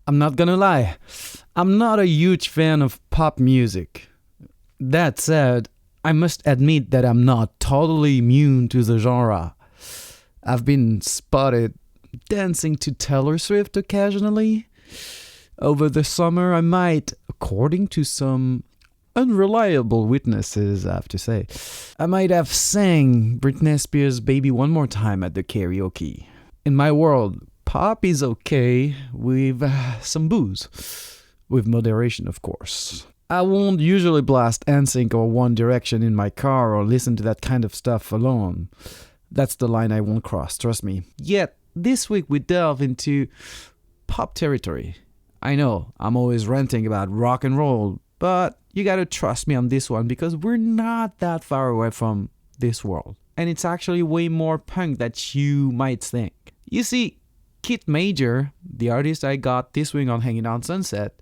I'm not gonna lie, I'm not a huge fan of pop music. That said, I must admit that I'm not totally immune to the genre. I've been spotted dancing to Taylor Swift occasionally. Over the summer, I might, according to some unreliable witnesses, I have to say, I might have sang Britney Spears' Baby One More Time at the karaoke. In my world, pop is okay with some booze. With moderation, of course. I won't usually blast NSYNC or One Direction in my car or listen to that kind of stuff alone. That's the line I won't cross, trust me. Yet, this week we delve into pop territory. I know, I'm always ranting about rock and roll, but you gotta trust me on this one because we're not that far away from this world. And it's actually way more punk than you might think. You see, Kit Major, the artist I got this week on Hanging Out Sunset,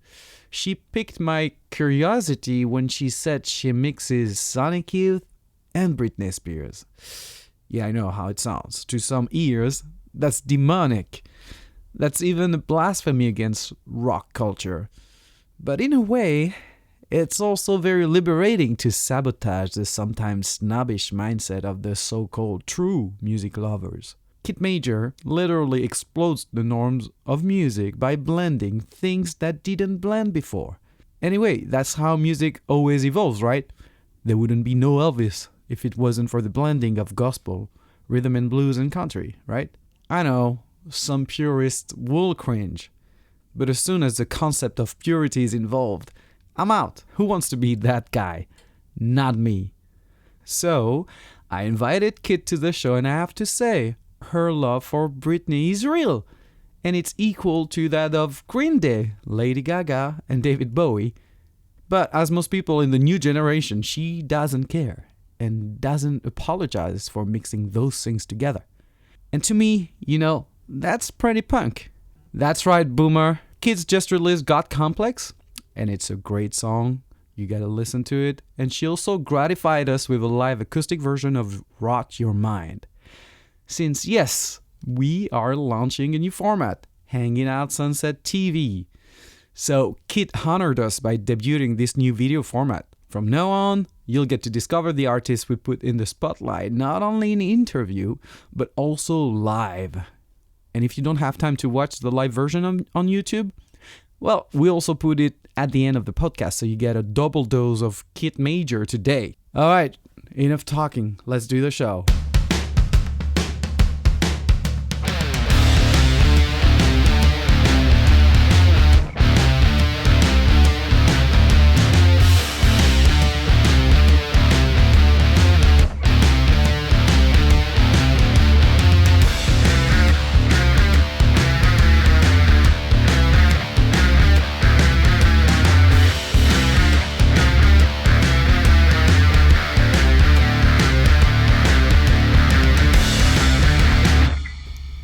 she piqued my curiosity when she said she mixes Sonic Youth and Britney Spears. Yeah, I know how it sounds. To some ears, that's demonic. That's even a blasphemy against rock culture. But in a way, it's also very liberating to sabotage the sometimes snobbish mindset of the so-called true music lovers. Kit Major literally explodes the norms of music by blending things that didn't blend before. Anyway, that's how music always evolves, right? There wouldn't be no Elvis if it wasn't for the blending of gospel, rhythm and blues and country, right? I know, some purists will cringe. But as soon as the concept of purity is involved, I'm out. Who wants to be that guy? Not me. So, I invited Kit to the show and I have to say, her love for Britney is real, and it's equal to that of Green Day, Lady Gaga, and David Bowie. But as most people in the new generation, she doesn't care and doesn't apologize for mixing those things together. And to me, that's pretty punk. That's right, boomer. Kids just released Got Complex, and it's a great song. You gotta listen to it. And she also gratified us with a live acoustic version of Rot Your Mind. Since, yes, we are launching a new format, Hanging Out Sunset TV. So Kit honored us by debuting this new video format. From now on, you'll get to discover the artists we put in the spotlight, not only in interview, but also live. And if you don't have time to watch the live version on YouTube, well, we also put it at the end of the podcast, so you get a double dose of Kit Major today. All right, enough talking. Let's do the show.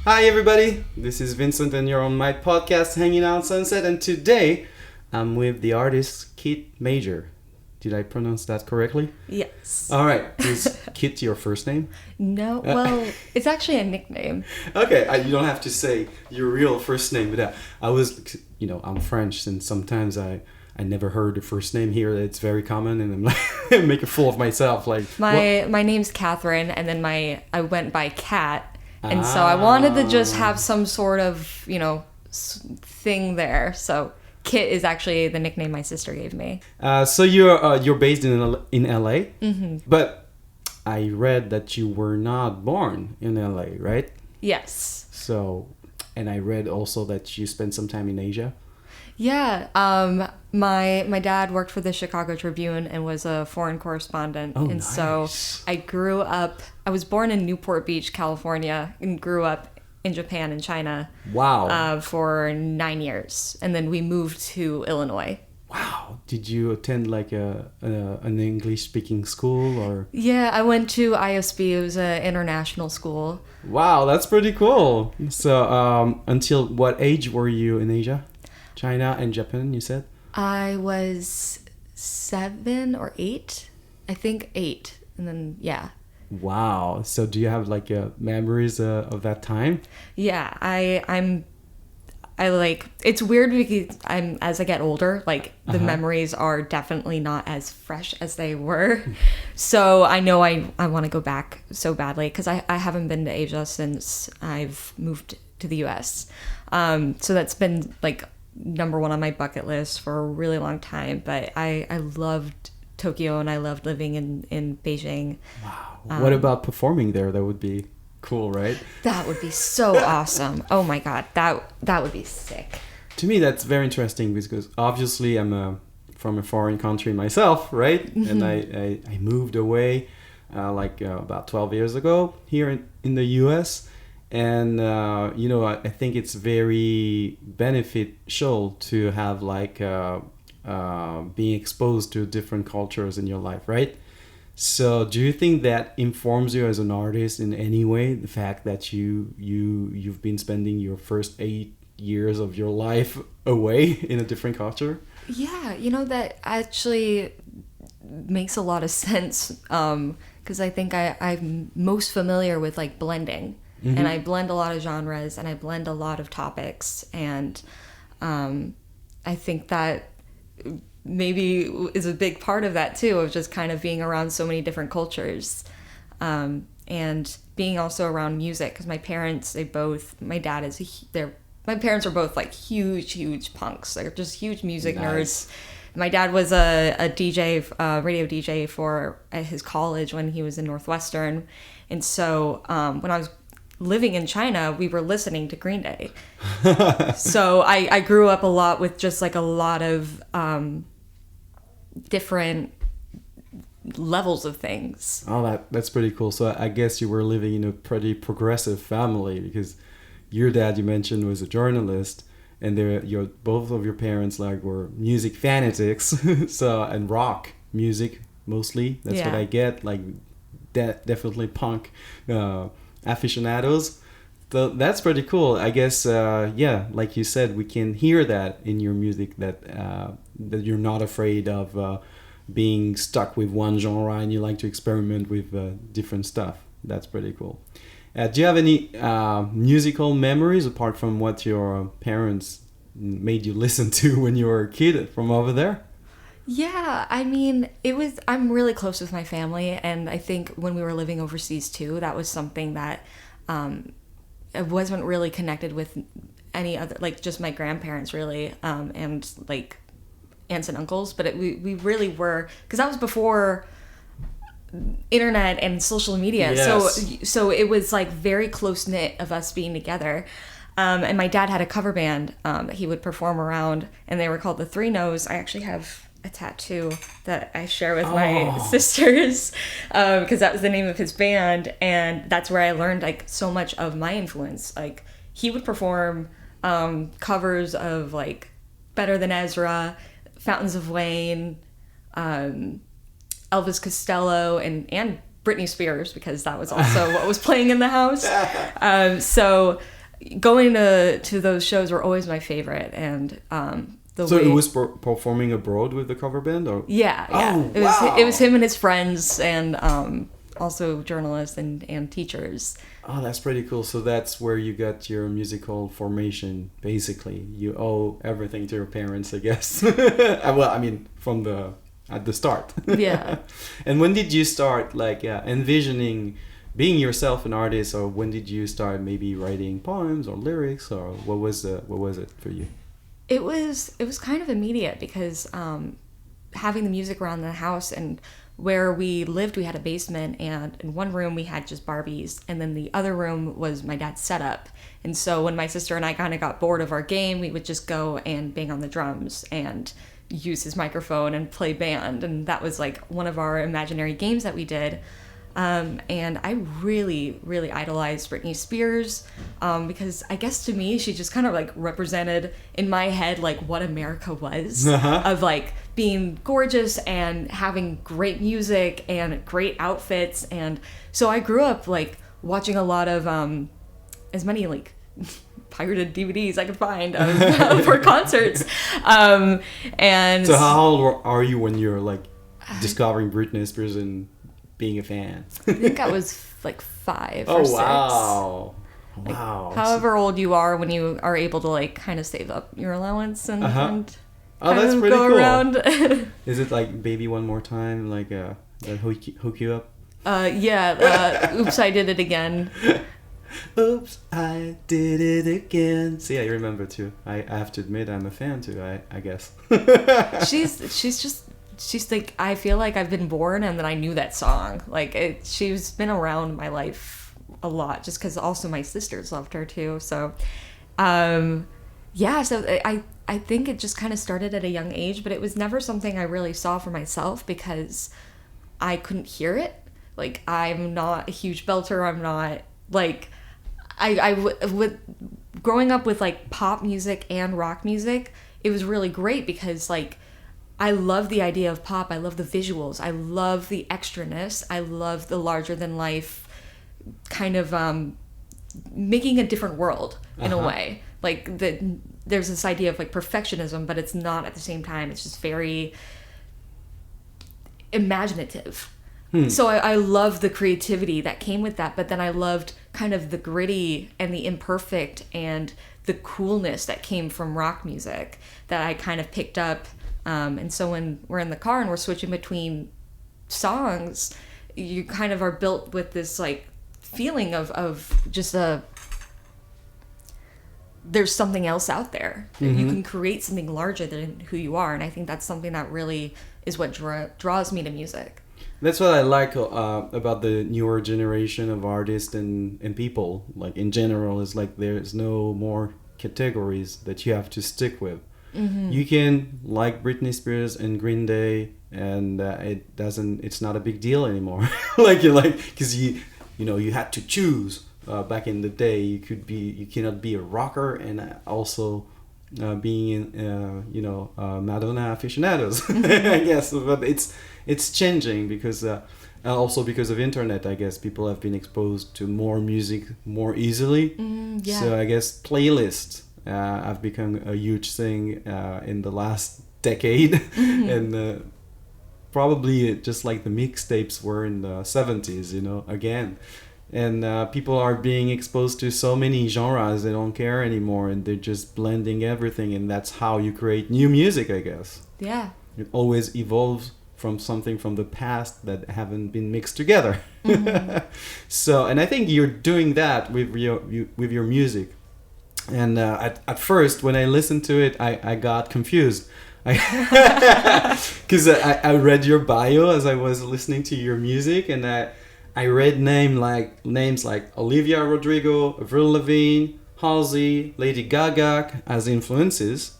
Hi everybody, this is Vincent and you're on my podcast Hanging Out Sunset, and today I'm with the artist Kit Major. Did I pronounce that correctly? Yes. Alright, is Kit your first name? No, well, it's actually a nickname. Okay, you don't have to say your real first name, but I'm French and sometimes I never heard the first name here. It's very common and I'm like, make a fool of myself. Like My name's Catherine, and then I went by Kat. And so I wanted to just have some sort of, thing there. So Kit is actually the nickname my sister gave me. So you're based in LA? Mm-hmm. But I read that you were not born in LA, right? Yes. So, and I read also that you spent some time in Asia. Yeah. My dad worked for the Chicago Tribune and was a foreign correspondent. Oh, and nice. so I was born in Newport Beach, California, and grew up in Japan and China. Wow. For 9 years. And then we moved to Illinois. Wow. Did you attend like an English speaking school or? Yeah, I went to ISB. It was an international school. Wow, that's pretty cool. So until what age were you in Asia? China and Japan, you said? I was 7 or 8. I think 8. And then, yeah. Wow. So do you have like memories of that time? Yeah, I it's weird because as I get older, like the memories are definitely not as fresh as they were. So I know I want to go back so badly because I haven't been to Asia since I've moved to the US. So that's been like number one on my bucket list for a really long time. But I loved Tokyo and I loved living in Beijing. Wow. What about performing there? That would be cool, right? That would be so awesome. Oh my god, that would be sick. To me, that's very interesting because obviously I'm from a foreign country myself, right? And I moved away about 12 years ago here in the US. And I think it's very beneficial to have being exposed to different cultures in your life, right? So do you think that informs you as an artist in any way, the fact that you've been spending your first 8 years of your life away in a different culture? Yeah, that actually makes a lot of sense because I think I'm most familiar with like blending. And I blend a lot of genres and I blend a lot of topics, and I think that maybe is a big part of that too, of just kind of being around so many different cultures, and being also around music because my parents are both like huge punks. They're just huge music nerds. My dad was a DJ, radio DJ at his college when he was in Northwestern, and so when I was living in China, we were listening to Green Day. So I grew up a lot with just like a lot of different levels of things. Oh, that's pretty cool. So I guess you were living in a pretty progressive family because your dad, you mentioned, was a journalist, and both of your parents were music fanatics. So, and rock music mostly. That's what I get. Like definitely punk aficionados. So that's pretty cool. I guess like you said, we can hear that in your music that you're not afraid of being stuck with one genre and you like to experiment with different stuff. That's pretty cool. Do you have any musical memories apart from what your parents made you listen to when you were a kid from over there? Yeah, I mean, I'm really close with my family, and I think when we were living overseas too, that was something that I wasn't really connected with any other, like just my grandparents really, and like aunts and uncles, but we really were, because that was before internet and social media. Yes. So it was like very close knit of us being together. And my dad had a cover band that he would perform around, and they were called the Three No's. I actually have a tattoo that I share with my sisters because that was the name of his band, and that's where I learned like so much of my influence. Like he would perform covers of like Better Than Ezra, Fountains of Wayne, Elvis Costello, and Britney Spears, because that was also what was playing in the house. So going to those shows were always my favorite, and it was performing abroad with the cover band, or yeah. Oh, It was him and his friends, and also journalists and teachers. Oh, that's pretty cool. So that's where you got your musical formation. Basically, you owe everything to your parents, I guess. Well, I mean, at the start. Yeah. And when did you start envisioning being yourself an artist, or when did you start maybe writing poems or lyrics, or what was it for you? It was kind of immediate because having the music around the house, and where we lived, we had a basement, and in one room we had just Barbies, and then the other room was my dad's setup. And so when my sister and I kind of got bored of our game, we would just go and bang on the drums and use his microphone and play band, and that was like one of our imaginary games that we did. And I really, really idolized Britney Spears, because I guess to me, she just kind of like represented in my head, like what America was, of like being gorgeous and having great music and great outfits. And so I grew up like watching a lot of, as many like pirated DVDs I could find for concerts. And so how old are you when you're like discovering Britney Spears and being a fan? I think I was like 5 or 6. Wow. Like, Wow. however old you are when you are able to like kind of save up your allowance and, and Oh, that's kind of pretty go cool. around. Is it like Baby One More Time, like that hook you up? Oops, I did it again. Oops, I did it again. See, I remember too. I have to admit, I'm a fan too. I guess. She's like, I feel like I've been born and then I knew that song. Like she's been around my life a lot, just because also my sisters loved her too. So, yeah. So I think it just kind of started at a young age, but it was never something I really saw for myself because I couldn't hear it. Like, I'm not a huge belter. I'm not like with growing up with like pop music and rock music. It was really great because like I love the idea of pop. I love the visuals. I love the extraness. I love the larger than life kind of making a different world in a way. Like there's this idea of like perfectionism, but it's not at the same time. It's just very imaginative. So I love the creativity that came with that, but then I loved kind of the gritty and the imperfect and the coolness that came from rock music that I kind of picked up. And so when we're in the car and we're switching between songs, you kind of are built with this like feeling of just there's something else out there. You can create something larger than who you are, and I think that's something that really is what draws me to music. That's what I like about the newer generation of artists and people. Like in general, is like there's no more categories that you have to stick with. You can like Britney Spears and Green Day, and it's not a big deal anymore. Because you had to choose back in the day. You cannot be a rocker and also being Madonna aficionados. I guess, but it's changing because also because of internet. I guess people have been exposed to more music more easily. So I guess playlists have become a huge thing in the last decade, and probably just like the mixtapes were in the 70s, again. And people are being exposed to so many genres, they don't care anymore, and they're just blending everything, and that's how you create new music, I guess. Yeah. It always evolves from something from the past that haven't been mixed together. So, and I think you're doing that with your music. And at first, when I listened to it, I got confused. Because I read your bio as I was listening to your music, and I read names like Olivia Rodrigo, Avril Lavigne, Halsey, Lady Gaga as influences,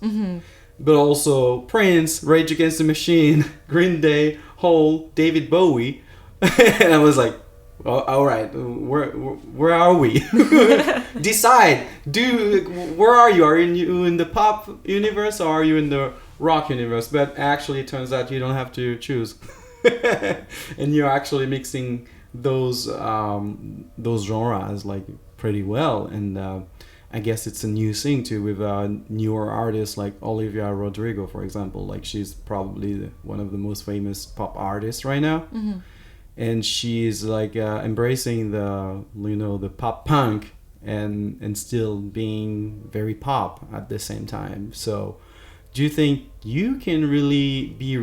but also Prince, Rage Against the Machine, Green Day, Hole, David Bowie, and I was like, well, all right, where are we? Decide. Where are you? Are you in the pop universe or are you in the rock universe? But actually, it turns out you don't have to choose, and you're actually mixing those genres like pretty well. And I guess it's a new thing too with newer artists like Olivia Rodrigo, for example. Like she's probably one of the most famous pop artists right now. And she's like embracing the pop punk and still being very pop at the same time. So do you think you can really be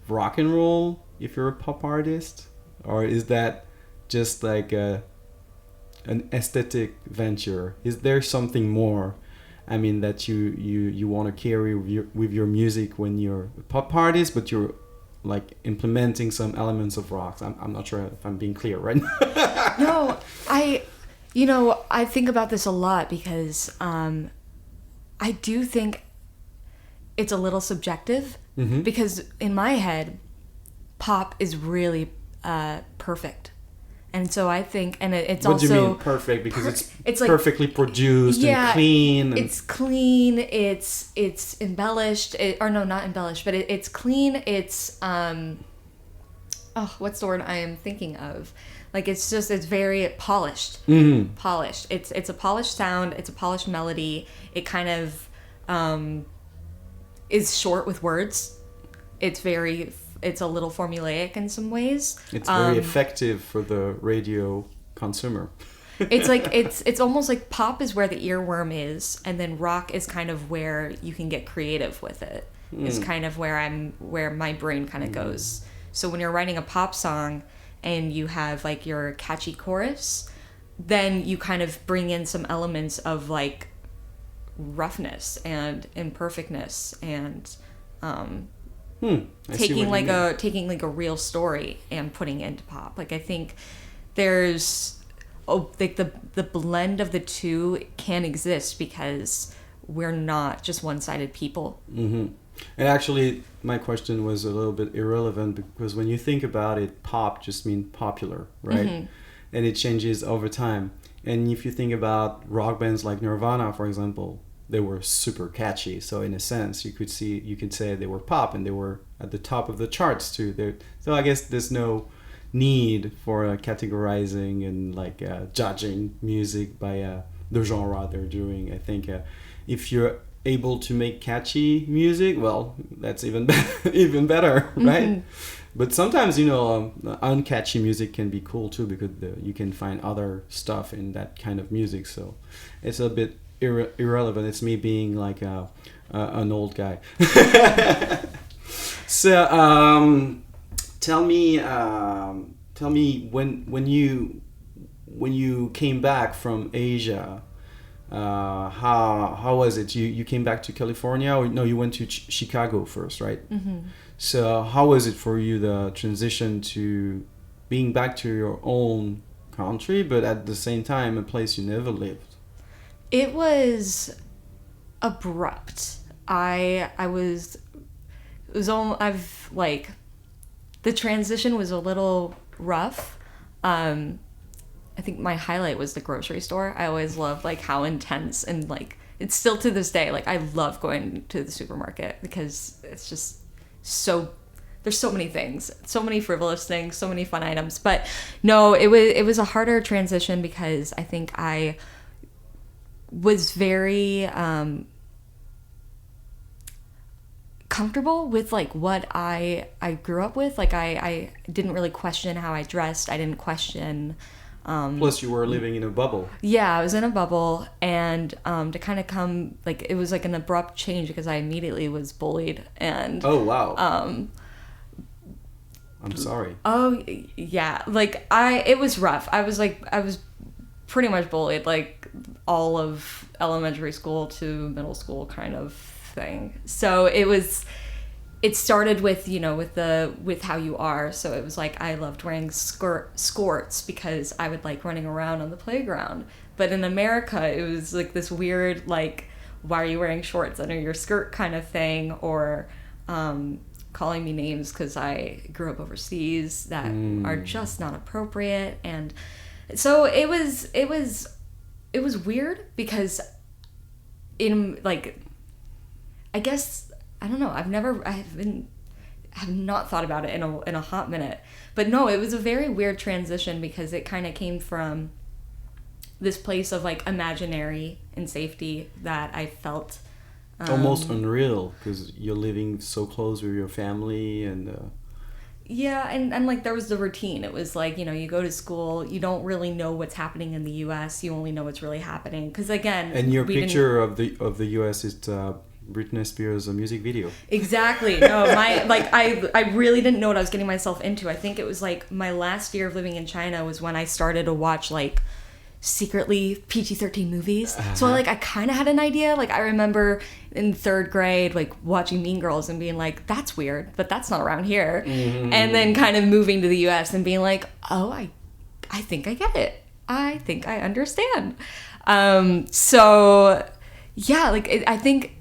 rock and roll if you're a pop artist? Or is that just like an aesthetic venture? Is there something more, that you want to carry with your music when you're a pop artist, but you're like implementing some elements of rocks? I'm not sure if I'm being clear right now. No, I think about this a lot because I do think it's a little subjective, because in my head, pop is really perfect. And so I think, and it's what also... What do you mean perfect? Because it's like, perfectly produced, yeah, and clean. And... It's clean, it's embellished, or no, not embellished, but it's clean, it's, what's the word I am thinking of? Like, it's very polished. Polished. It's a polished sound, it's a polished melody, it kind of is short with words. It's a little formulaic in some ways. It's very effective for the radio consumer. It's like it's almost like pop is where the earworm is, and then rock is kind of where you can get creative with it. It's kind of where my brain kind of goes. So when you're writing a pop song and you have like your catchy chorus, then you kind of bring in some elements of like roughness and imperfectness and taking like a real story and putting it into pop. Like I think there's like the blend of the two can exist because we're not just one-sided people. And actually, my question was a little bit irrelevant because when you think about it, pop just means popular, right? And it changes over time. And if you think about rock bands like Nirvana, for example, they were super catchy. So in a sense, you could say they were pop, and they were at the top of the charts too. So I guess there's no need for categorizing and like judging music by the genre they're doing. I think if you're able to make catchy music, well, that's even even better, right? But sometimes uncatchy music can be cool too, because you can find other stuff in that kind of music. So it's a bit irrelevant. It's me being like an old guy. So tell me when you came back from Asia, how was it? You came back to California, or no, you went to Chicago first, right? So how was it for you, the transition to being back to your own country, but at the same time a place you never lived? It was abrupt. The transition was a little rough. I think my highlight was the grocery store. I always loved like how intense, and like it's still to this day, like I love going to the supermarket because it's just there's so many things, so many frivolous things, so many fun items. But no, it was a harder transition because I think I was very comfortable with like what I grew up with. Like I didn't really question how I dressed. I didn't question. Plus you were living in a bubble. Yeah, I was in a bubble, and to kind of come, like, it was like an abrupt change because I immediately was bullied. And oh wow. I'm sorry. Oh yeah, like it was rough. I was pretty much bullied like all of elementary school to middle school kind of thing. So it started with, with how you are. So it was like I loved wearing skirts because I would like running around on the playground. But in America, it was like this weird, like, why are you wearing shorts under your skirt kind of thing, or calling me names because I grew up overseas that are just not appropriate. And so it was weird because in like, I guess, I don't know. I have not thought about it in a hot minute. But no, it was a very weird transition because it kind of came from this place of like imaginary and safety that I felt almost unreal because you're living so close with your family and yeah, and like there was the routine. It was like, you go to school, you don't really know what's happening in the US, you only know what's really happening because again, and your picture of the US is Britney Spears' music video. Exactly. No, I really didn't know what I was getting myself into. I think it was like my last year of living in China was when I started to watch like secretly PG-13 movies. So I kind of had an idea. Like I remember in 3rd grade like watching Mean Girls and being like, that's weird, but that's not around here. And then kind of moving to the US and being like, oh, I think I get it. I think I understand. So yeah, like I think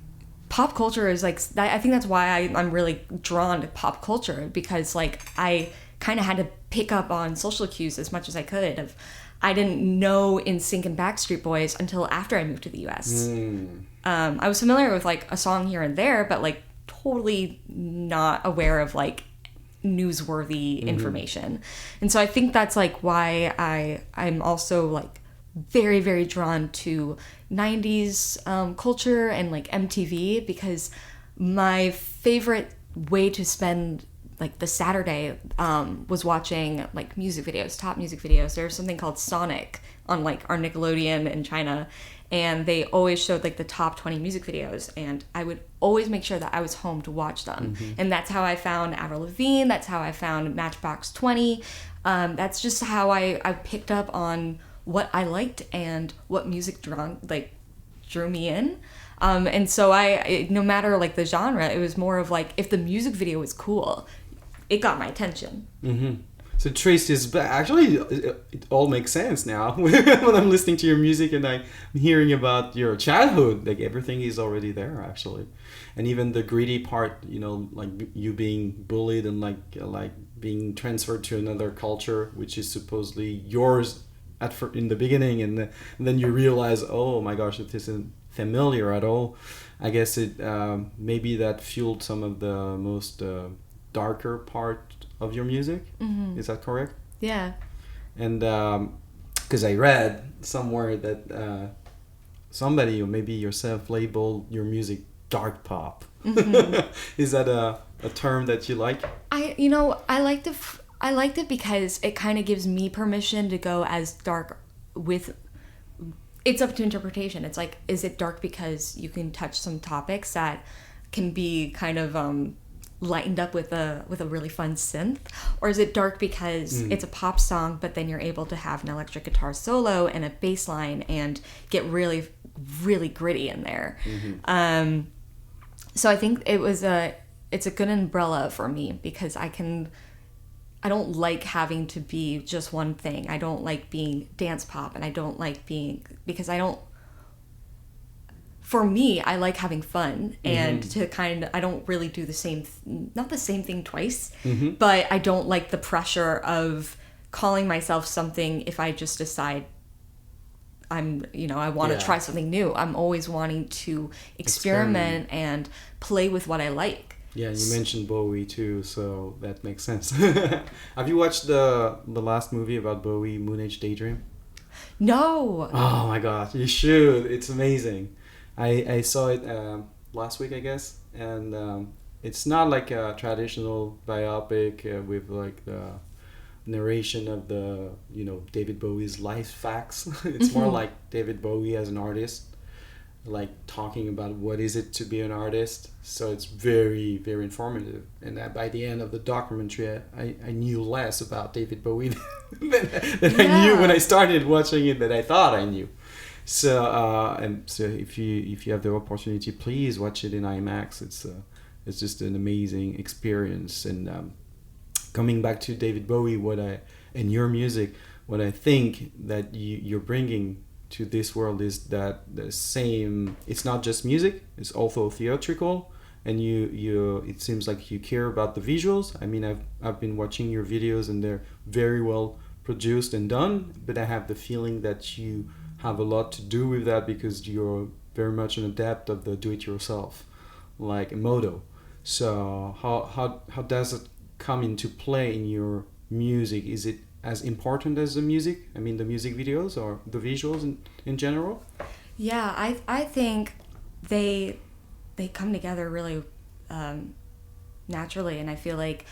pop culture is like, I think that's why I'm really drawn to pop culture, because like I kind of had to pick up on social cues as much as I could. I didn't know NSYNC and Backstreet Boys until after I moved to the US. I was familiar with like a song here and there, but like totally not aware of like newsworthy information. And so I think that's like why I'm also like very, very drawn to 90s culture and like MTV, because my favorite way to spend like the Saturday was watching like music videos, top music videos. There's something called Sonic on like our Nickelodeon in China, and they always showed like the top 20 music videos, and I would always make sure that I was home to watch them. And that's how I found Avril Lavigne, that's how I found Matchbox 20. That's just how I picked up on what I liked and what music drew me in. And so no matter like the genre, it was more of like, if the music video was cool, it got my attention. So Tracy is back. Actually, it all makes sense now when I'm listening to your music and I'm hearing about your childhood. Like everything is already there, actually, and even the greedy part. You know, like you being bullied and like being transferred to another culture, which is supposedly yours in the beginning, and then you realize, oh my gosh, it isn't familiar at all. I guess it maybe that fueled some of the most darker part of your music. Is that correct? Yeah. And because I read somewhere that somebody or maybe yourself labeled your music dark pop. Is that a term that you like? I liked it because it kind of gives me permission to go as dark with. It's up to interpretation. It's like, is it dark because you can touch some topics that can be kind of lightened up with a really fun synth, or is it dark because it's a pop song, but then you're able to have an electric guitar solo and a bass line and get really, really gritty in there. So I think it's a good umbrella for me because I don't like having to be just one thing. I don't like being dance pop, and I don't like being, because for me, I like having fun, and I don't really do not the same thing twice, but I don't like the pressure of calling myself something if I just decide I want to try something new. I'm always wanting to experiment and play with what I like. Yeah, you mentioned Bowie too, so that makes sense. Have you watched the last movie about Bowie, Moon Age Daydream? No. Oh my gosh, you should. It's amazing. I saw it last week, I guess, and it's not like a traditional biopic with like the narration of the David Bowie's life facts. It's more like David Bowie as an artist, like talking about what is it to be an artist. So it's very, very informative. And by the end of the documentary, I knew less about David Bowie than I knew when I started watching it, that I thought I knew. So so if you have the opportunity, please watch it in IMAX. It's just an amazing experience. And coming back to David Bowie, and your music, what I think that you're bringing to this world is that the same. It's not just music; it's also theatrical, and you. It seems like you care about the visuals. I mean, I've been watching your videos, and they're very well produced and done. But I have the feeling that you have a lot to do with that because you're very much an adept of the do-it-yourself, like a modo. So how does it come into play in your music? Is it as important as the music? I mean, the music videos or the visuals in general? Yeah, I think they come together really naturally, and I feel like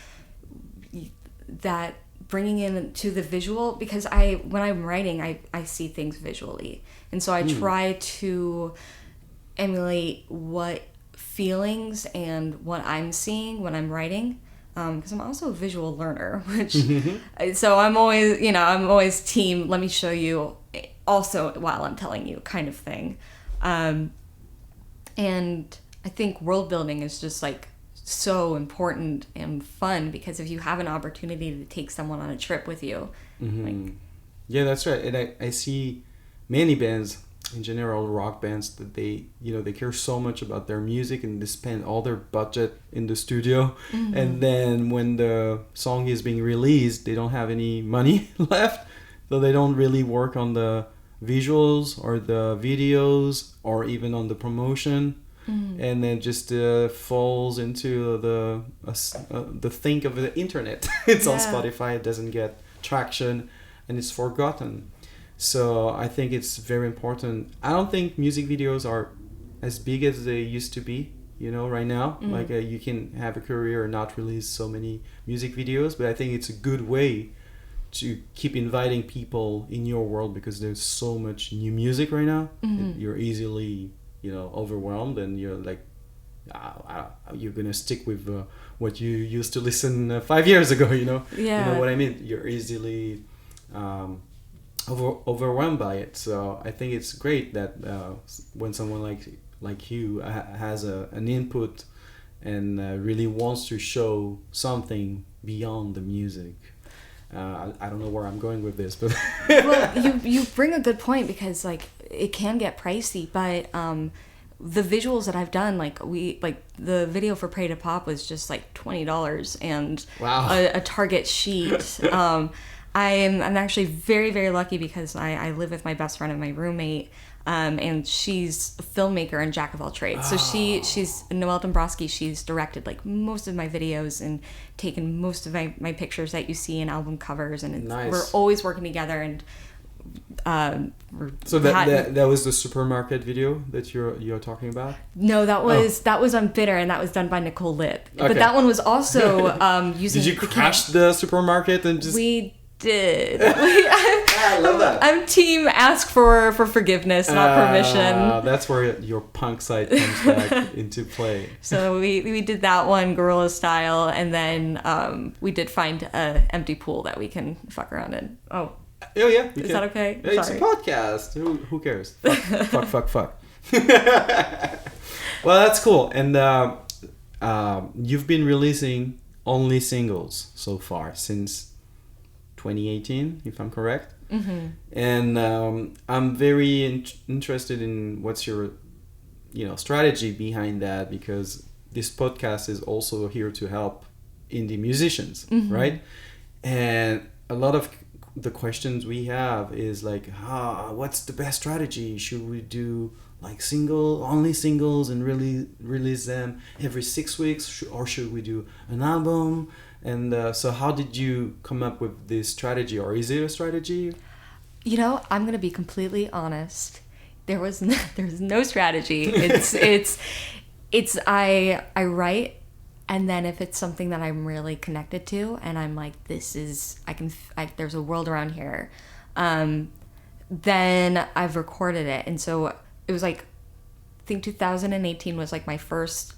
that bringing in to the visual, because when I'm writing, I see things visually, and so I try to emulate what feelings and what I'm seeing when I'm writing, because I'm also a visual learner, which so I'm always team, let me show you also while I'm telling you kind of thing. And I think world building is just like so important and fun, because if you have an opportunity to take someone on a trip with you, yeah, that's right. And I see many bands in general, rock bands, that they care so much about their music and they spend all their budget in the studio, and then when the song is being released, they don't have any money left, so they don't really work on the visuals or the videos or even on the promotion. And then just falls into the thing of the internet. It's on Spotify, it doesn't get traction, and it's forgotten. So I think it's very important. I don't think music videos are as big as they used to be right now. Like you can have a career and not release so many music videos, but I think it's a good way to keep inviting people in your world, because there's so much new music right now. You're easily overwhelmed, and you're like you're gonna stick with what you used to listen 5 years ago. You know what I mean? You're easily overwhelmed by it. So I think it's great that when someone like you has an input and really wants to show something beyond the music. I don't know where I'm going with this, but well, you bring a good point, because like it can get pricey, but the visuals that I've done, the video for Pray to Pop was just like $20, and wow. a Target sheet. I'm actually very, very lucky, because I live with my best friend and my roommate, and she's a filmmaker and jack of all trades. So she's Noelle Dombrowski. She's directed like most of my videos and taken most of my pictures that you see in album covers, and nice. We're always working together. And so that was the supermarket video that you're talking about? No, that was on Bitter, and that was done by Nicole Lip. Okay. But that one was also using. Did you crash the supermarket and just? We did. I love that. I'm team ask for forgiveness, not permission. That's where your punk side comes back into play. So we did that one guerrilla style, and then we did find an empty pool that we can fuck around in. Oh yeah. Is that okay? Yeah, it's a podcast. Who cares? Fuck. Well, that's cool. And you've been releasing only singles so far since 2018, if I'm correct. Mm-hmm. And I'm very interested in what's your strategy behind that, because this podcast is also here to help indie musicians, right? And a lot of the questions we have is like, what's the best strategy? Should we do like only singles and really release them every 6 weeks, or should we do an album? And so how did you come up with this strategy, or is it a strategy? I'm going to be completely honest. There's no strategy. It's I write, and then if it's something that I'm really connected to, and I'm like, there's a world around here, then I've recorded it. And so it was like, I think 2018 was like my first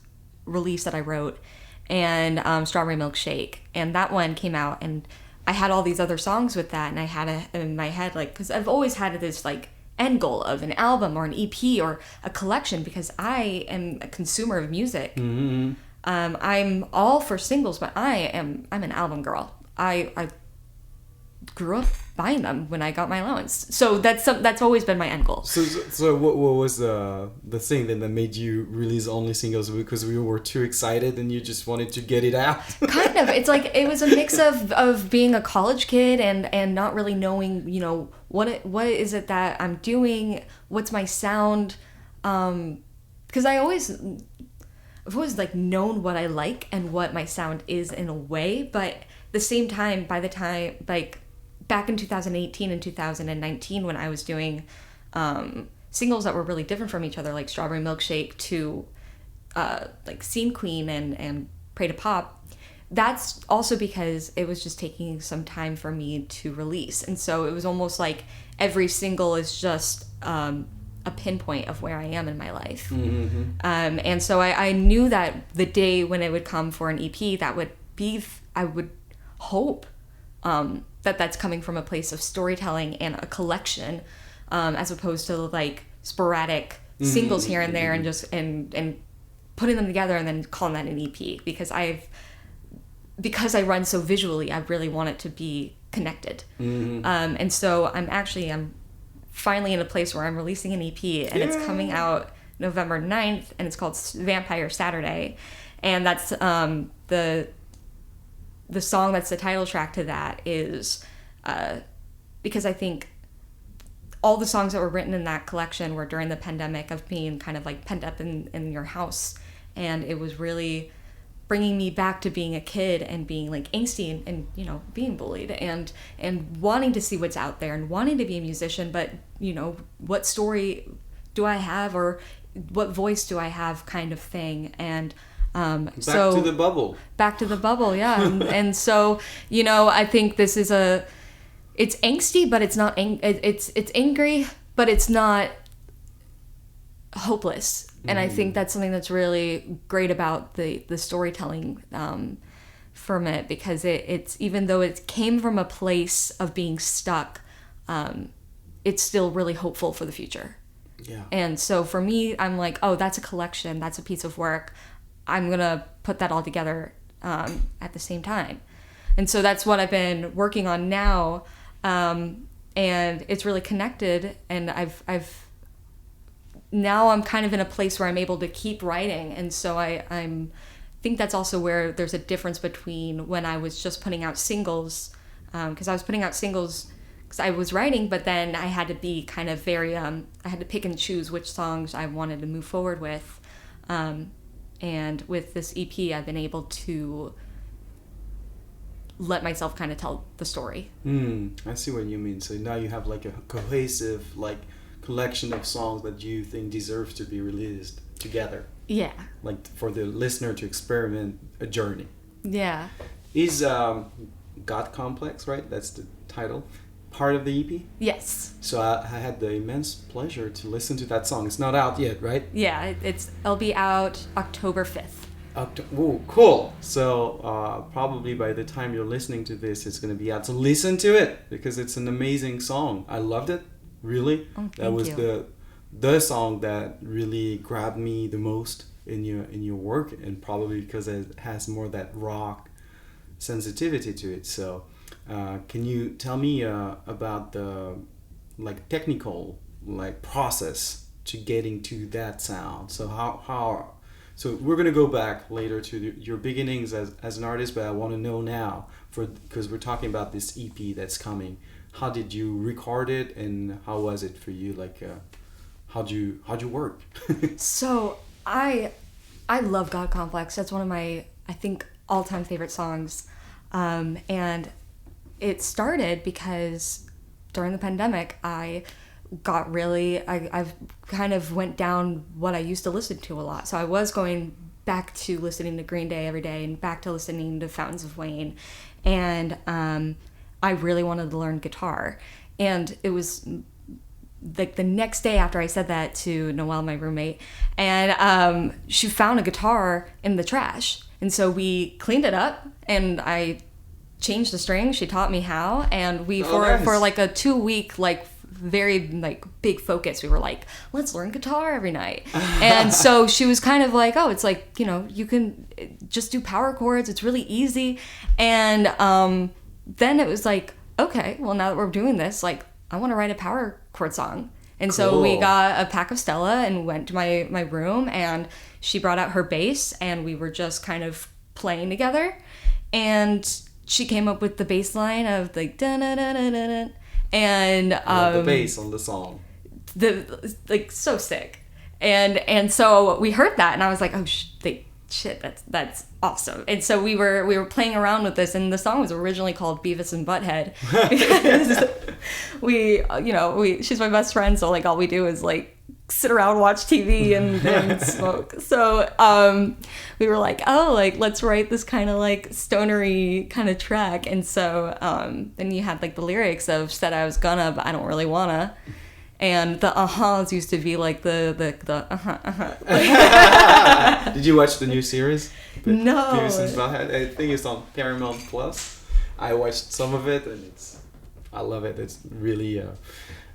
release that I wrote, and Strawberry Milkshake, and that one came out, and I had all these other songs with that, and I had in my head, like, because I've always had this like end goal of an album or an EP or a collection, because I am a consumer of music. Mm-hmm. I'm all for singles, but I'm an album girl. I grew up buying them when I got my allowance, so that's always been my end goal. So what was the thing that made you release only singles? Because we were too excited and you just wanted to get it out? Kind of. It's like it was a mix of being a college kid and not really knowing, what is it that I'm doing, what's my sound, because I've always like known what I like and what my sound is in a way, but at the same time, by the time like back in 2018 and 2019, when I was doing singles that were really different from each other, like Strawberry Milkshake to like Scene Queen and Pray to Pop, that's also because it was just taking some time for me to release. And so it was almost like every single is just a pinpoint of where I am in my life. Mm-hmm. And so I knew that the day when it would come for an EP, that would be, I would hope that's coming from a place of storytelling and a collection, as opposed to like sporadic singles here and there, and just and putting them together and then calling that an EP, because I run so visually, I really want it to be connected. Mm-hmm. And so I'm finally in a place where I'm releasing an EP, and it's coming out November 9th, and it's called Vampire Saturday, and that's the song that's the title track to that is because I think all the songs that were written in that collection were during the pandemic of being kind of like pent up in your house, and it was really bringing me back to being a kid and being like angsty and being bullied and wanting to see what's out there and wanting to be a musician, but what story do I have, or what voice do I have kind of thing. And Back to the bubble. Back to the bubble, yeah. And so, you know, I think this is it's angsty, but it's not, it's angry, but it's not hopeless. And I think that's something that's really great about the storytelling from it, because it's, even though it came from a place of being stuck, it's still really hopeful for the future. Yeah. And so for me, I'm like, oh, that's a collection, that's a piece of work. I'm gonna put that all together at the same time. And so that's what I've been working on now, and it's really connected. And I've now I'm kind of in a place where I'm able to keep writing, and so I think that's also where there's a difference between when I was just putting out singles, because I was putting out singles because I was writing, but then I had to be kind of very I had to pick and choose which songs I wanted to move forward with, and with this EP I've been able to let myself kind of tell the story. I see what you mean. So now you have like a cohesive like collection of songs that you think deserves to be released together. Yeah. Like for the listener to experiment a journey. Yeah. Is God Complex, right? That's the title. Part of the EP? Yes. So I had the immense pleasure to listen to that song. It's not out yet, right? Yeah, it'll be out October 5th. Oh, cool. So probably by the time you're listening to this, it's going to be out. So listen to it, because it's an amazing song. I loved it, really. Oh, that was you. the song that really grabbed me the most in your work, and probably because it has more that rock sensitivity to it. So can you tell me about the like technical like process to getting to that sound? So how so we're gonna go back later to your beginnings as an artist, but I want to know now, because we're talking about this EP that's coming. How did you record it, and how was it for you? Like, how'd you work? So I love God Complex. That's one of my, I think, all-time favorite songs, and it started because during the pandemic I've kind of went down what I used to listen to a lot. So I was going back to listening to Green Day every day, and back to listening to Fountains of Wayne, and I really wanted to learn guitar. And it was like the next day after I said that to Noelle, my roommate, and she found a guitar in the trash, and so we cleaned it up, and I changed the strings. She taught me how, and we for like a 2-week like very like big focus, we were like, let's learn guitar every night. And so she was kind of like, oh, it's like, you know, you can just do power chords, it's really easy. And then it was like, okay, well, now that we're doing this, like, I want to write a power chord song. And so we got a pack of Stella and went to my room, and she brought out her bass, and we were just kind of playing together, and she came up with the bass line of like da da da da da, and the bass on the song, like so sick, and so we heard that, and I was like, oh shit, that's awesome. And so we were playing around with this, and the song was originally called Beavis and Butthead, because she's my best friend, so like all we do is like sit around, watch TV, and smoke. So we were like, oh, like let's write this kind of like stonery kind of track. And so then you had like the lyrics of said I was gonna, but I don't really wanna. And the uh-huhs used to be like the Did you watch the new series? No. Beavis and Butthead? I think it's on Paramount Plus. I watched some of it, and I love it. It's really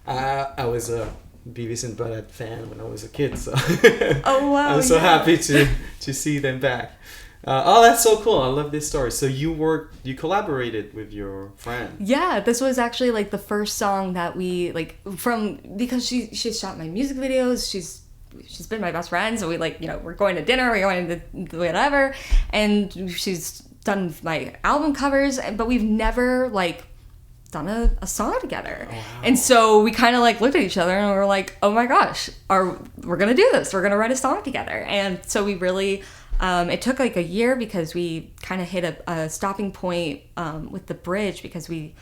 I was a Beavis and Butthead fan when I was a kid, so oh wow, I'm so happy to see them back. Oh, that's so cool. I love this story. So you collaborated with your friend. Yeah, this was actually like the first song that we like because she shot my music videos. She's been my best friend, so we like, we're going to dinner, we're going to whatever, and she's done my album covers, but we've never like done a song together. Oh, wow. And so we kind of like looked at each other and we were like, oh my gosh, we're gonna do this, we're gonna write a song together. And so we really it took like a year, because we kind of hit a stopping point with the bridge, because we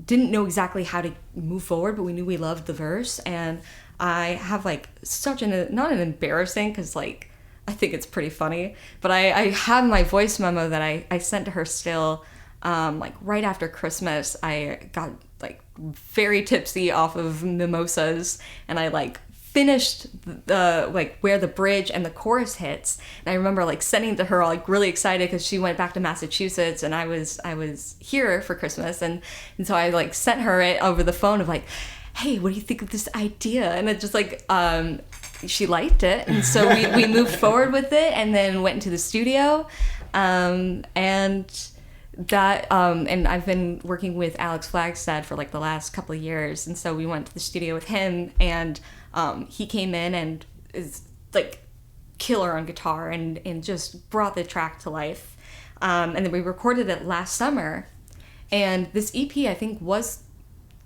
didn't know exactly how to move forward, but we knew we loved the verse. And I have like such not an embarrassing, because like I think it's pretty funny, but I have my voice memo that I sent to her still, like right after Christmas. I got like very tipsy off of mimosas, and I like finished the like where the bridge and the chorus hits, and I remember like sending it to her like really excited because she went back to Massachusetts and I was here for Christmas, and so I like sent her it over the phone of like, hey, what do you think of this idea? And it just like she liked it, and so we moved forward with it, and then went into the studio, and that and I've been working with Alex Flagstad for like the last couple of years, and so we went to the studio with him, and he came in and is like killer on guitar and just brought the track to life, and then we recorded it last summer, and this EP I think was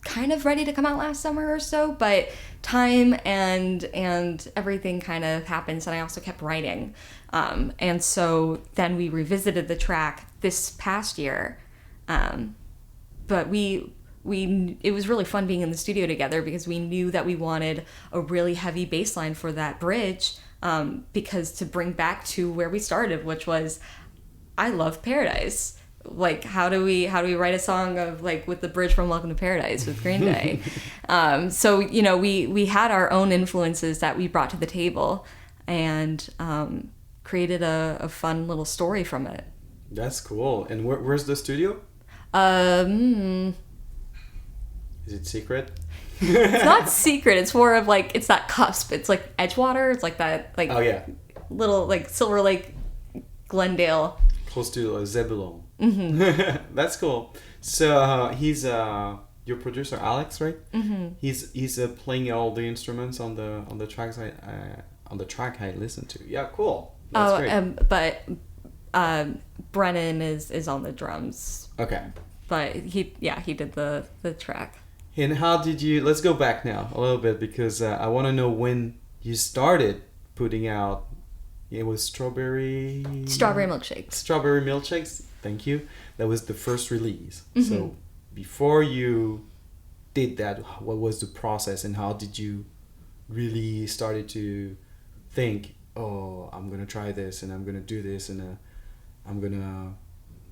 kind of ready to come out last summer or so, but time and everything kind of happens, and I also kept writing, and so then we revisited the track this past year, but it was really fun being in the studio together because we knew that we wanted a really heavy bass line for that bridge, because to bring back to where we started, which was I love Paradise. Like, how do we write a song of like with the bridge from Welcome to Paradise with Green Day? So you know, we had our own influences that we brought to the table, and created a fun little story from it. That's cool. And where's the studio? Is it secret? It's not secret. It's more of like, it's that cusp. It's like Edgewater. It's like that like little like Silver Lake, Glendale. Close to Zebulon. Mm-hmm. That's cool. So he's your producer, Alex, right? Mm-hmm. He's playing all the instruments on the tracks on the track I listened to. Yeah, cool. That's great. But Brennan is on the drums. Okay. But he did the track. And how did you? Let's go back now a little bit, because I want to know when you started putting out. It was Strawberry Milkshake. Strawberry Milkshakes. Thank you. That was the first release. Mm-hmm. So before you did that, what was the process, and how did you really started to think, oh, I'm gonna try this, and I'm gonna do this, and I'm gonna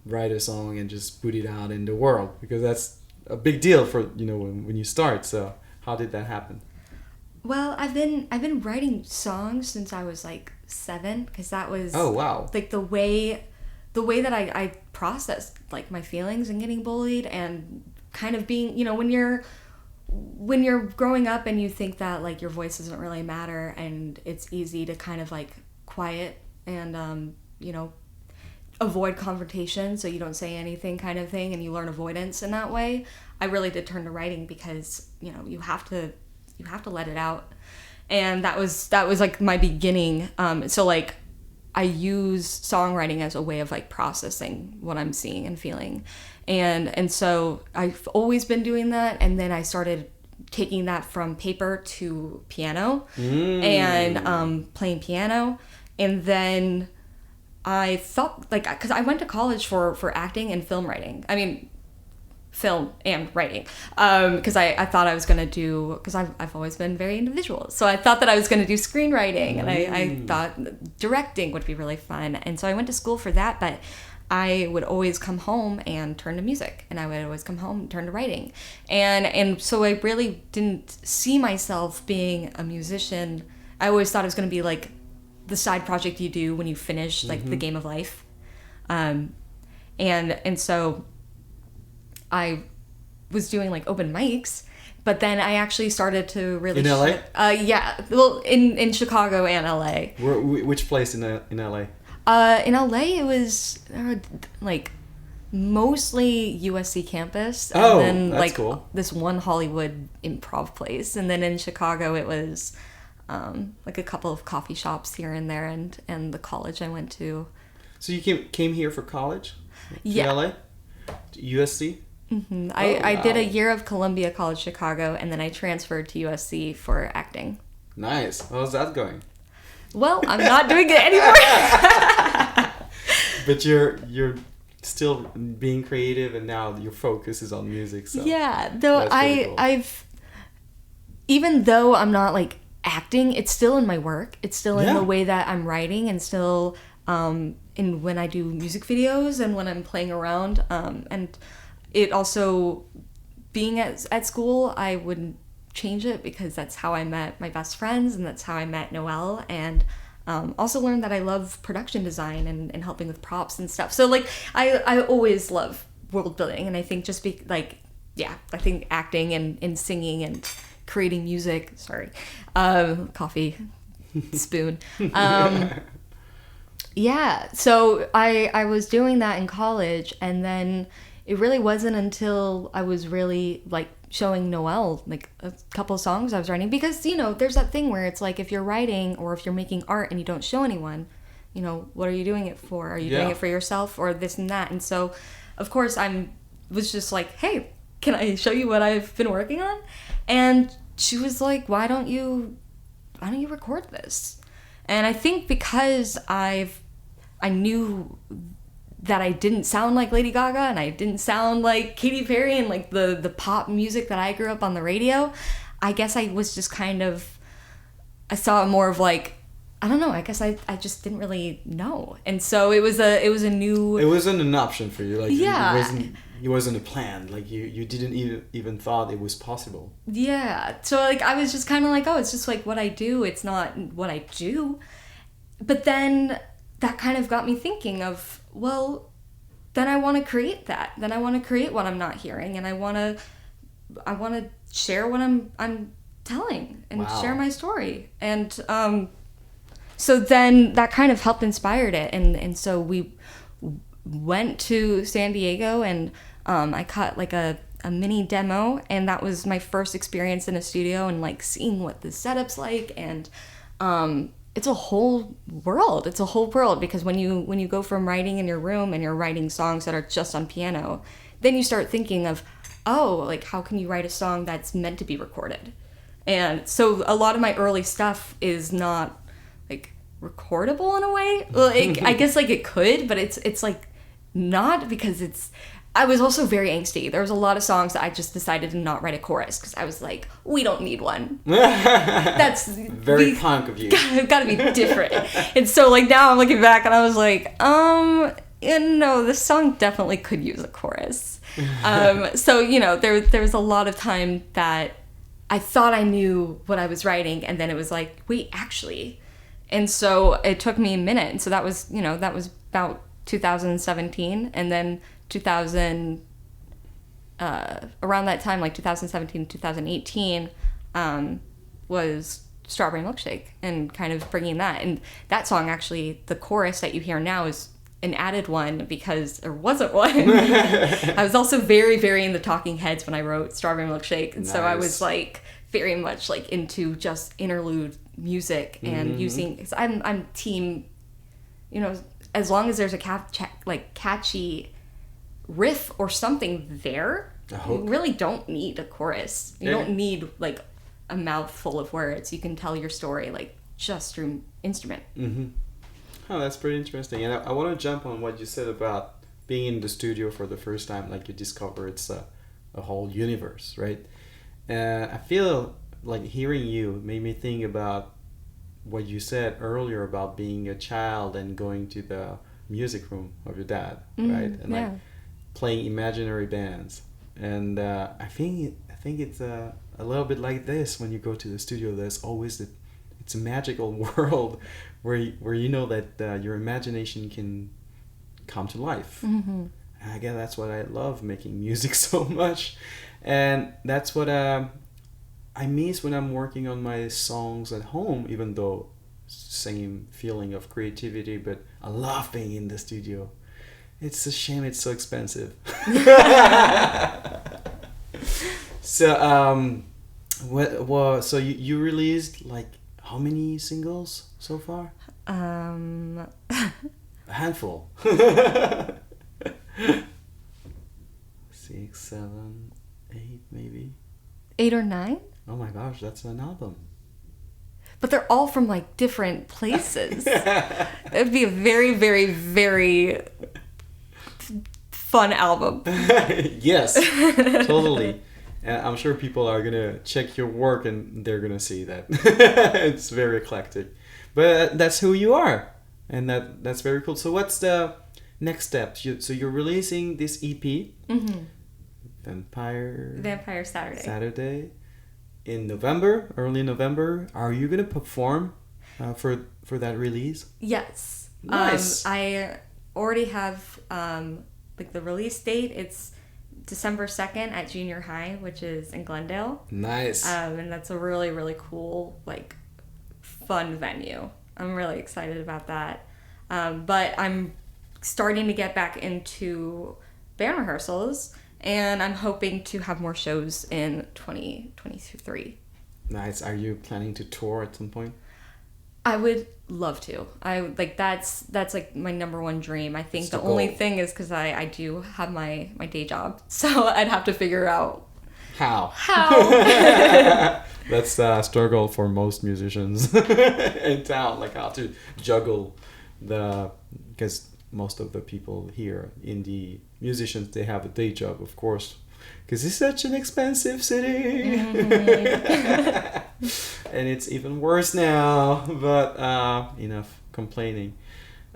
write a song and just put it out in the world, because that's a big deal for, you know, when you start. So how did that happen? Well, I've been writing songs since I was like 7, because that was like the way that I processed like my feelings and getting bullied, and kind of being, you know, when you're growing up and you think that like your voice doesn't really matter, and it's easy to kind of like quiet and you know, avoid confrontation so you don't say anything kind of thing, and you learn avoidance in that way. I really did turn to writing because, you know, you have to let it out, and that was like my beginning. So like I use songwriting as a way of like processing what I'm seeing and feeling, and so I've always been doing that, and then I started taking that from paper to piano and playing piano, and then I thought, like, because I went to college for acting and film writing. I mean, film and writing, because I thought I was going to do, because I've always been very individual, so I thought that I was going to do screenwriting, and I thought directing would be really fun, and so I went to school for that, but I would always come home and turn to music, and I would always come home and turn to writing, and so I really didn't see myself being a musician. I always thought it was going to be like the side project you do when you finish like the game of life, and so I was doing like open mics, but then I actually started to really in LA. Yeah, well, in Chicago and LA. Which place in LA? In LA, it was like mostly USC campus, and then that's like cool. This one Hollywood improv place, and then in Chicago it was like a couple of coffee shops here and there, and the college I went to. So you came here for college? Yeah. To LA? To USC? Mm-hmm. I did a year of Columbia College Chicago, and then I transferred to USC for acting. Nice. How's that going? Well, I'm not doing it anymore. But you're still being creative, and now your focus is on music. So yeah, though cool. even though I'm not like acting, it's still in my work. It's still in Yeah. the way that I'm writing, and still in when I do music videos and when I'm playing around. And it also, being at school, I wouldn't change it because that's how I met my best friends, and that's how I met Noelle, and also learned that I love production design and helping with props and stuff. So like I always love world building, and I think just I think acting and singing and creating music, coffee spoon. Yeah, so I was doing that in college, and then it really wasn't until I was really like showing Noelle like a couple of songs I was writing, because you know there's that thing where it's like if you're writing or if you're making art and you don't show anyone, you know, what are you doing it for? Are you doing it for yourself or this and that? And so of course was just like, hey, can I show you what I've been working on? And she was like, why don't you record this? And I think because I knew that I didn't sound like Lady Gaga and I didn't sound like Katy Perry and like the pop music that I grew up on the radio, I guess I was just kind of, I saw it more of like, I don't know, I guess I just didn't really know. And so it was a new... It wasn't an option for you. Like, yeah. It wasn't a plan. Like you didn't even thought it was possible. Yeah. So like I was just kind of like, oh, it's just like what I do. It's not what I do. But then that kind of got me thinking of, well, then I want to create that. Then I want to create what I'm not hearing, and I want to share what I'm telling and share my story. And so then that kind of helped inspired it, and so we went to San Diego, and I cut like a mini demo, and that was my first experience in a studio and like seeing what the setup's like. And it's a whole world. It's a whole world, because when you go from writing in your room and you're writing songs that are just on piano, then you start thinking of, oh, like how can you write a song that's meant to be recorded? And so a lot of my early stuff is not like recordable in a way. Like I guess like it could, but it's like not, because I was also very angsty. There was a lot of songs that I just decided to not write a chorus because I was like, we don't need one. That's very punk of you. Gotta be different. And so like now I'm looking back and I was like, this song definitely could use a chorus. So, you know, there was a lot of time that I thought I knew what I was writing, and then it was like, wait, actually. And so it took me a minute. And so that was about 2017, and then 2000 around that time, like 2017 2018, was Strawberry Milkshake, and kind of bringing that. And that song, actually, the chorus that you hear now is an added one because there wasn't one. I was also very, very in the Talking Heads when I wrote Strawberry Milkshake, and so I was like very much like into just interlude music and using. 'Cause I'm team, you know, as long as there's a catchy riff or something there, you really don't need a chorus. You don't need like a mouthful of words. You can tell your story like just through instrument. Oh, that's pretty interesting. And I want to jump on what you said about being in the studio for the first time, like you discover it's a whole universe, right? I feel like hearing you made me think about what you said earlier about being a child and going to the music room of your dad, right? And like playing imaginary bands. And I think it's a little bit like this. When you go to the studio, there's always it's a magical world where you know that your imagination can come to life. And I guess that's what I love, making music so much. And that's what I miss when I'm working on my songs at home, even though same feeling of creativity, but I love being in the studio. It's a shame it's so expensive. So so you released like how many singles so far? A handful. 6, 7, 8 maybe. 8 or 9? Oh my gosh, that's an album. But they're all from like different places. It'd be a very, very, very fun album. Yes, totally. And I'm sure people are gonna check your work and they're gonna see that it's very eclectic. But that's who you are, and that's very cool. So what's the next step? So you're releasing this EP, Vampire Saturday, in November, early November. Are you gonna perform for that release? Yes. Nice. I already have like the release date. It's December 2nd at Junior High, which is in Glendale. Nice. And that's a really, really cool, like, fun venue. I'm really excited about that. But I'm starting to get back into band rehearsals, and I'm hoping to have more shows in 2023. Nice. Are you planning to tour at some point? I would love to. That's like my number one dream. I think It's the the only goal. thing is because I do have my day job, so I'd have to figure out How? That's the struggle for most musicians in town, like how to juggle because most of the people here, indie musicians, they have a day job, of course, because it's such an expensive city. And it's even worse now, but enough complaining.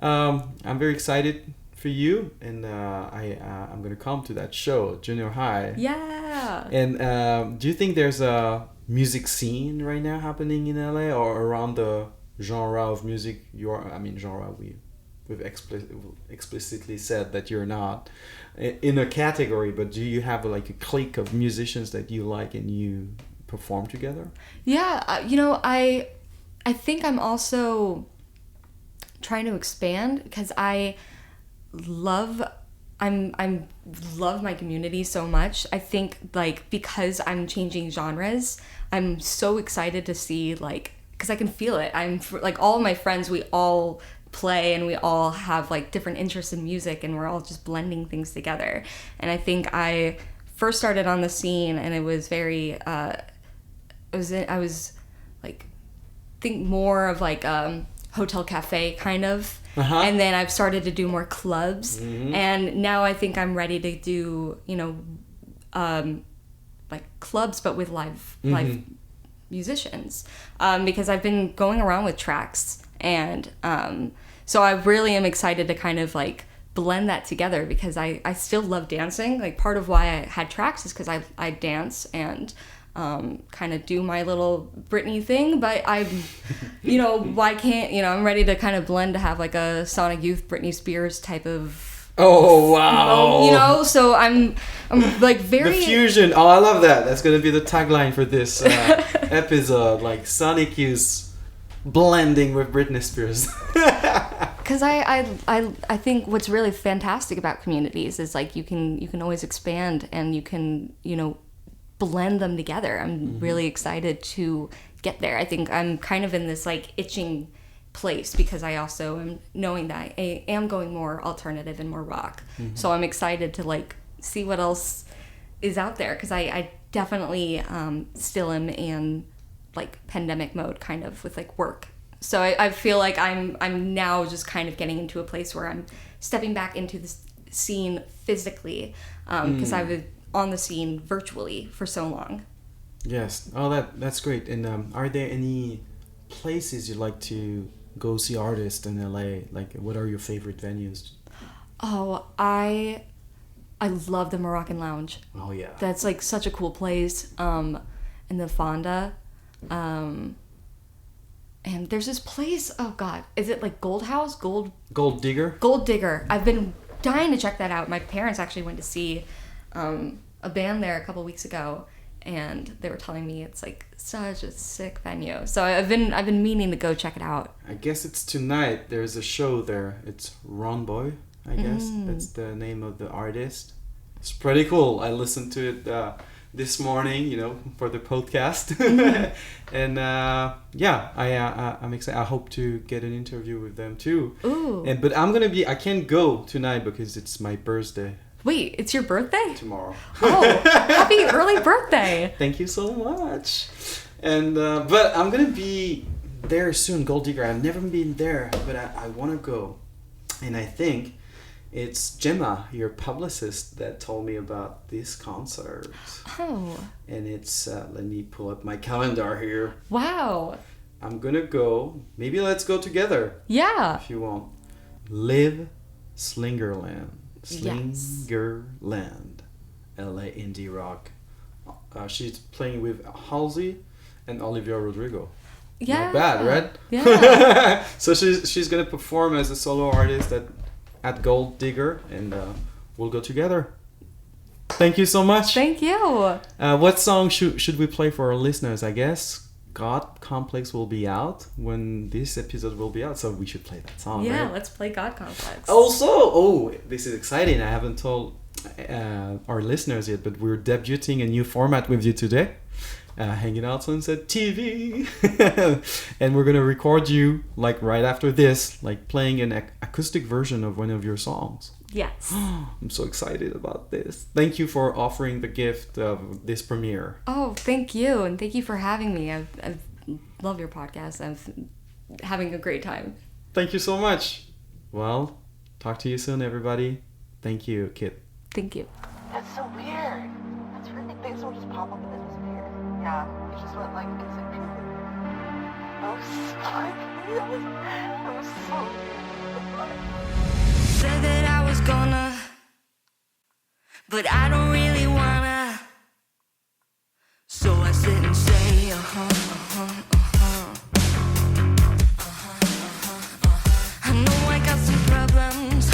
I'm very excited for you, and I'm gonna come to that show, Junior High. Yeah. And do you think there's a music scene right now happening in LA or around the genre of music genre we've explicitly said that you're not in a category, but do you have like a clique of musicians that you like and you perform together? Yeah, I think I'm also trying to expand because I love my community so much. I think like because I'm changing genres, I'm so excited to see like because I can feel it. I'm like all of my friends, we all play and we all have like different interests in music and we're all just blending things together. And I think I first started on the scene and it was very I was like think more of like hotel cafe kind of. And then I've started to do more clubs, and now I think I'm ready to do like clubs but with live musicians, because I've been going around with tracks, and so I really am excited to kind of like blend that together because I still love dancing. Like part of why I had tracks is because I dance and kind of do my little Britney thing, but I'm, why can't, I'm ready to kind of blend to have like a Sonic Youth, Britney Spears type of. Oh, wow. So I'm like very. The fusion. Oh, I love that. That's going to be the tagline for this episode. Like Sonic Youth blending with Britney Spears. Because I think what's really fantastic about communities is like you can always expand and you can, blend them together. I'm really excited to get there. I think I'm kind of in this like itching place because I also am knowing that I am going more alternative and more rock. So I'm excited to like see what else is out there because I definitely still am in like pandemic mode kind of with like work. So I feel like I'm now just kind of getting into a place where I'm stepping back into the scene physically because I was on the scene virtually for so long. Yes. Oh, that's great. And are there any places you'd like to go see artists in LA? Like, what are your favorite venues? Oh, I love the Moroccan Lounge. Oh, yeah. That's like such a cool place. In the Fonda. And there's this place, oh God, is it like Gold House? Gold Digger? Gold Digger. I've been dying to check that out. My parents actually went to see a band there a couple weeks ago, and they were telling me it's like such a sick venue. So I've been meaning to go check it out. I guess it's tonight. There's a show there. It's Ron Boy, I guess. That's the name of the artist. It's pretty cool. I listened to it this morning, for the podcast. And I'm excited. I hope to get an interview with them too. Ooh. But I can't go tonight because it's my birthday. Wait, it's your birthday? Tomorrow. Oh, happy early birthday. Thank you so much. And but I'm gonna be there soon, Gold Digger. I've never been there, but I want to go. And I think It's Gemma, your publicist, that told me about this concert. Oh. And it's, let me pull up my calendar here. Wow. I'm gonna go, maybe let's go together. Yeah. If you want. Live Slingerland. Yes. Slingerland. LA indie rock. She's playing with Halsey and Olivia Rodrigo. Yeah. Not bad, right? Yeah. So she's gonna perform as a solo artist at Gold Digger, and we'll go together. Thank you so much. Thank you. What song should we play for our listeners? I guess God Complex will be out when this episode will be out, so we should play that song. Yeah, right? let's play God Complex. Also, this is exciting. I haven't told our listeners yet, but we're debuting a new format with you today. Hanging Out Sunset TV. And we're gonna record you like right after this, like playing an acoustic version of one of your songs. Yes. I'm so excited about this. Thank you for offering the gift of this premiere. Oh, thank you. And thank you for having me. I love your podcast. I'm having a great time. Thank you so much. Well, talk to you soon, everybody. Thank you, Kit. Thank you. That's so weird. That's really things will just pop up and then disappear. Yeah, it just went like instant pure. That was so Said that I was gonna, but I don't really wanna. So I sit and say, I know I got some problems,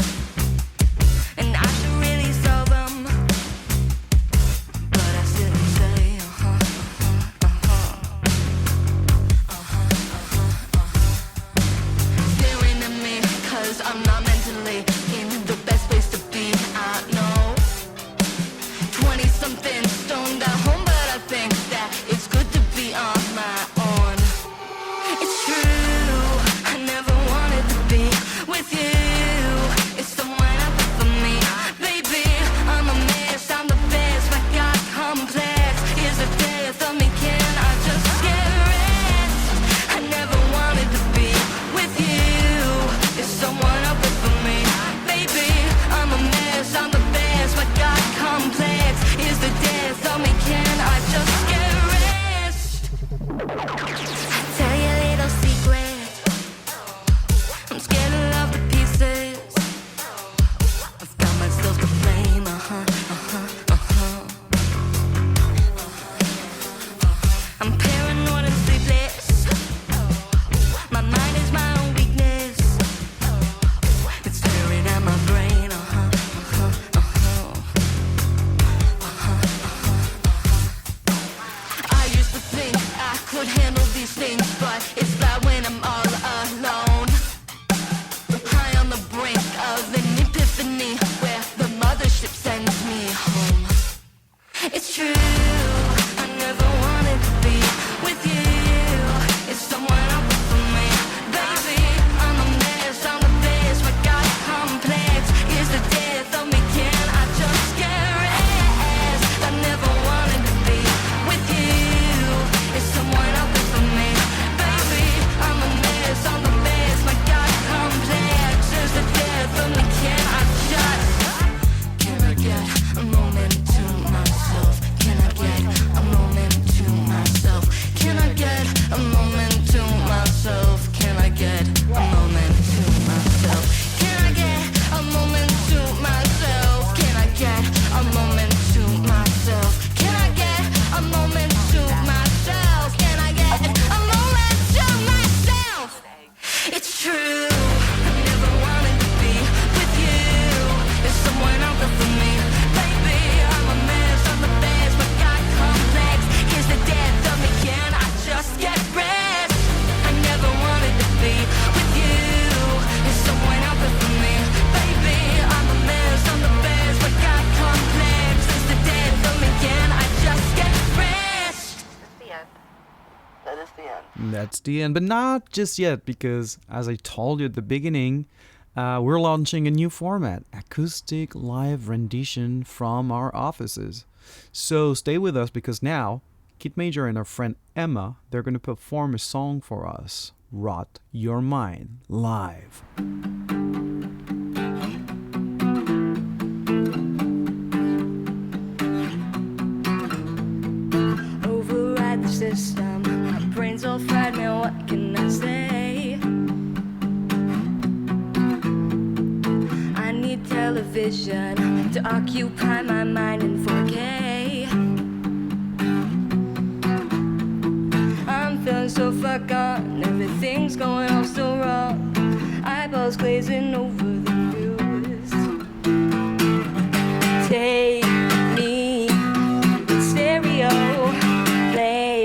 and I should really solve them. But I sit and say, staring at me, 'cause I'm not mentally in the best place to be, I know. 20-something stoned at home, but I think that it's good to be on my own. It's true, I never wanted to be with you. It's someone out there for me. Baby, I'm a mess, I'm the best. My God complex is the death of me. Can I just get rest? I never wanted to be with you. It's someone out there for me. Baby, I'm a mess, I'm the best. My God complex is the death of me. Can I just get rest? I tell you a little secret. I'm scared to love the pieces. I've got myself to blame. I'm paranoid and sleepless. My mind is my own weakness. It's staring at my brain. I used to think I could handle these things, but it's bad when I'm all alone. High on the brink of an epiphany, where the mothership sends me home. It's true, I never wanted to be with you. It's someone out there for me. Baby, I'm a mess, I'm the best. My God complex is the death of me. Can I just get rest? I never wanted to be with you. It's someone out there for me. Baby, I'm a mess, I'm the best. My God complex is the death of me. Can I get a moment to myself? Can I get a moment to myself? Can I get a moment to myself? Can I get a moment to myself? Can I get a moment to myself? Can I get a moment to myself? Can I get a moment to myself? Can I get a moment to myself? It's true, I never wanted to be with you. There's someone out there for me. Baby, I'm a mess, I'm the best. My God complex is the death of me. Can I just get rest? I never wanted to be with you. There's someone out there for me. Baby, I'm a mess, I'm the best. My God complex is the death of me. Can I just get rest? That's the end. That is the end. That's the end, but not just yet, because as I told you at the beginning, we're launching a new format, acoustic live rendition from our offices. So stay with us, because now Kit Major and our friend Emma, they're going to perform a song for us, Rot Your Mind, live. television to occupy my mind in 4K. I'm feeling so far gone, everything's going all so wrong. Eyeballs glazing over the news. Take me to stereo, play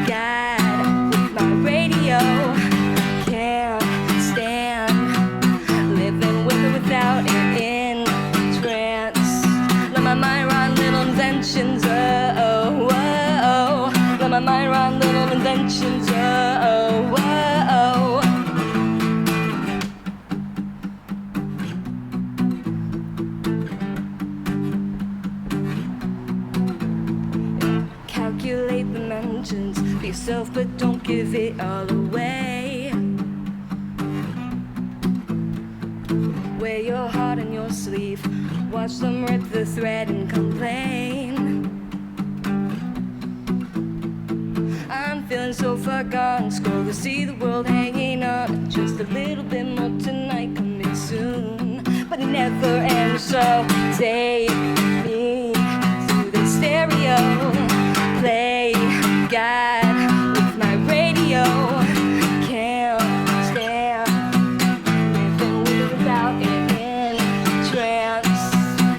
God with my radio. Can't stand living with or without it in trance. Let my mind run little inventions, oh, oh, oh. Let my mind run little inventions, oh, oh, oh. Calculate the mentions, be yourself but don't give it all away. Wear your heart on your sleeve, watch them rip the thread and complain. I'm feeling so far gone, scroll to see the world hanging on. Just a little bit more tonight, coming soon, but it never ends. So take me to the stereo, play God with my radio. Can't stand living with or without it in trance.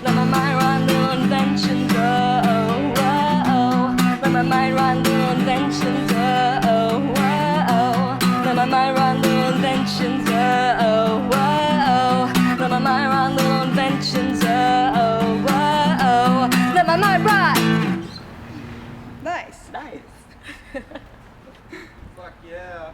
Let my mind run little inventions, oh, oh, oh, oh. Let my mind run little inventions, oh, oh, oh, oh. Let my mind run little inventions, oh, oh, oh, oh. Let my mind run little inventions, oh, oh, oh, oh. Let my mind run. Nice. Fuck yeah.